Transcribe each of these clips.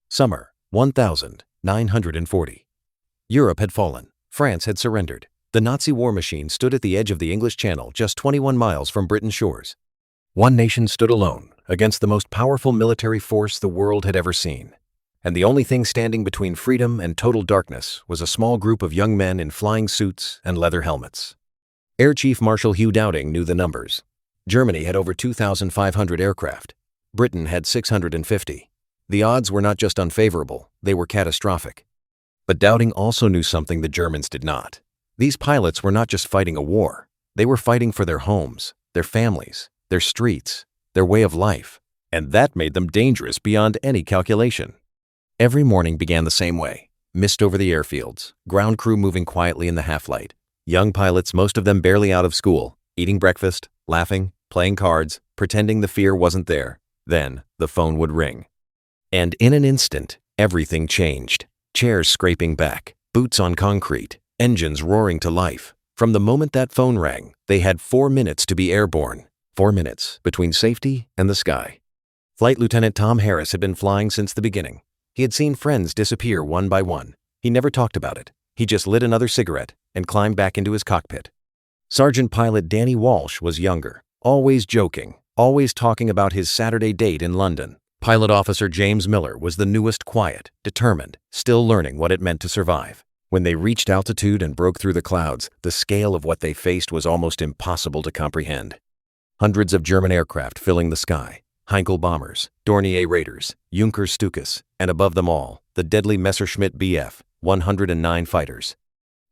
Summer, 1940. Europe had fallen. France had surrendered. The Nazi war machine stood at the edge of the English Channel, just 21 miles from Britain's shores. One nation stood alone against the most powerful military force the world had ever seen. And the only thing standing between freedom and total darkness was a small group of young men in flying suits and leather helmets. Air Chief Marshal Hugh Dowding knew the numbers. Germany had over 2,500 aircraft. Britain had 650. The odds were not just unfavorable, they were catastrophic. But Dowding also knew something the Germans did not. These pilots were not just fighting a war. They were fighting for their homes, their families, their streets, their way of life. And that made them dangerous beyond any calculation. Every morning began the same way. Mist over the airfields, ground crew moving quietly in the half-light. Young pilots, most of them barely out of school, eating breakfast, laughing, playing cards, pretending the fear wasn't there. Then the phone would ring. And in an instant, everything changed. Chairs scraping back, boots on concrete, engines roaring to life. From the moment that phone rang, they had 4 minutes to be airborne. 4 minutes between safety and the sky. Flight Lieutenant Tom Harris had been flying since the beginning. He had seen friends disappear one by one. He never talked about it. He just lit another cigarette and climbed back into his cockpit. Sergeant Pilot Danny Walsh was younger, always joking, always talking about his Saturday date in London. Pilot Officer James Miller was the newest, quiet, determined, still learning what it meant to survive. When they reached altitude and broke through the clouds, the scale of what they faced was almost impossible to comprehend. Hundreds of German aircraft filling the sky. Heinkel bombers, Dornier Raiders, Junker Stukas, and above them all, the deadly Messerschmitt Bf 109 fighters.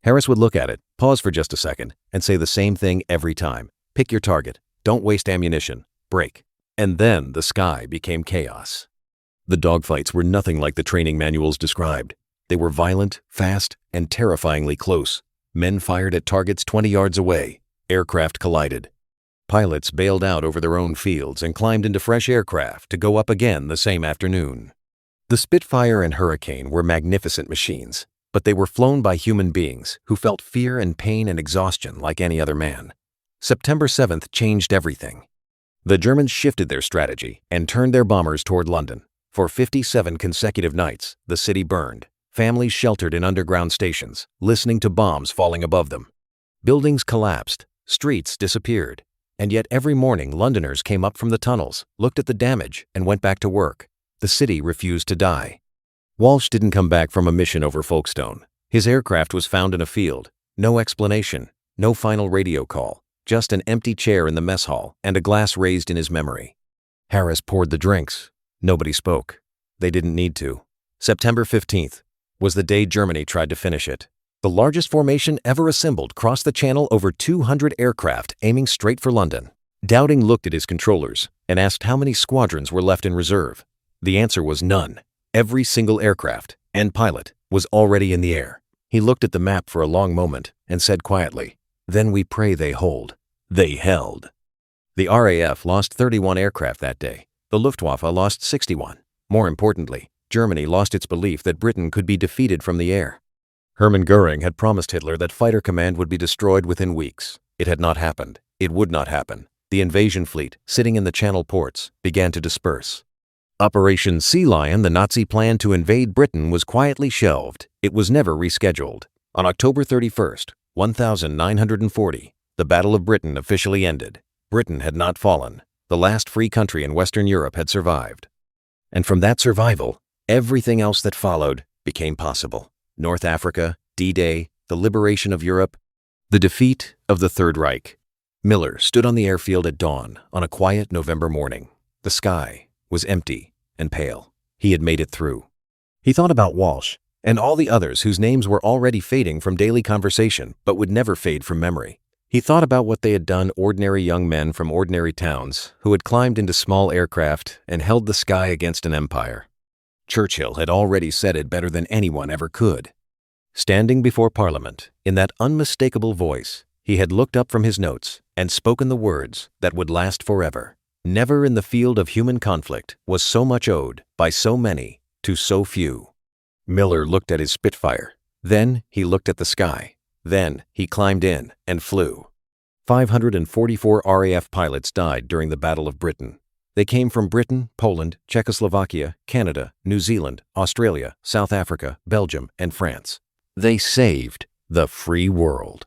Harris would look at it, pause for just a second, and say the same thing every time. Pick your target. Don't waste ammunition. Break. And then the sky became chaos. The dogfights were nothing like the training manuals described. They were violent, fast, and terrifyingly close. Men fired at targets 20 yards away. Aircraft collided. Pilots bailed out over their own fields and climbed into fresh aircraft to go up again the same afternoon. The Spitfire and Hurricane were magnificent machines, but they were flown by human beings who felt fear and pain and exhaustion like any other man. September 7th changed everything. The Germans shifted their strategy and turned their bombers toward London. For 57 consecutive nights, the city burned. Families sheltered in underground stations, listening to bombs falling above them. Buildings collapsed, streets disappeared. And yet every morning Londoners came up from the tunnels, looked at the damage, and went back to work. The city refused to die. Walsh didn't come back from a mission over Folkestone. His aircraft was found in a field. No explanation, no final radio call, just an empty chair in the mess hall and a glass raised in his memory. Harris poured the drinks. Nobody spoke. They didn't need to. September 15th was the day Germany tried to finish it. The largest formation ever assembled crossed the channel, over 200 aircraft aiming straight for London. Dowding looked at his controllers and asked how many squadrons were left in reserve. The answer was none. Every single aircraft and pilot was already in the air. He looked at the map for a long moment and said quietly, "Then we pray they hold." They held. The RAF lost 31 aircraft that day. The Luftwaffe lost 61. More importantly, Germany lost its belief that Britain could be defeated from the air. Hermann Goering had promised Hitler that Fighter Command would be destroyed within weeks. It had not happened. It would not happen. The invasion fleet, sitting in the Channel ports, began to disperse. Operation Sea Lion, the Nazi plan to invade Britain, was quietly shelved. It was never rescheduled. On October 31st, 1940, the Battle of Britain officially ended. Britain had not fallen. The last free country in Western Europe had survived. And from that survival, everything else that followed became possible. North Africa, D-Day, the liberation of Europe, the defeat of the Third Reich. Miller stood on the airfield at dawn on a quiet November morning. The sky was empty and pale. He had made it through. He thought about Walsh and all the others whose names were already fading from daily conversation but would never fade from memory. He thought about what they had done, ordinary young men from ordinary towns who had climbed into small aircraft and held the sky against an empire. Churchill had already said it better than anyone ever could. Standing before Parliament, in that unmistakable voice, he had looked up from his notes and spoken the words that would last forever. Never in the field of human conflict was so much owed by so many to so few. Miller looked at his Spitfire. Then he looked at the sky. Then he climbed in and flew. 544 RAF pilots died during the Battle of Britain. They came from Britain, Poland, Czechoslovakia, Canada, New Zealand, Australia, South Africa, Belgium, and France. They saved the free world.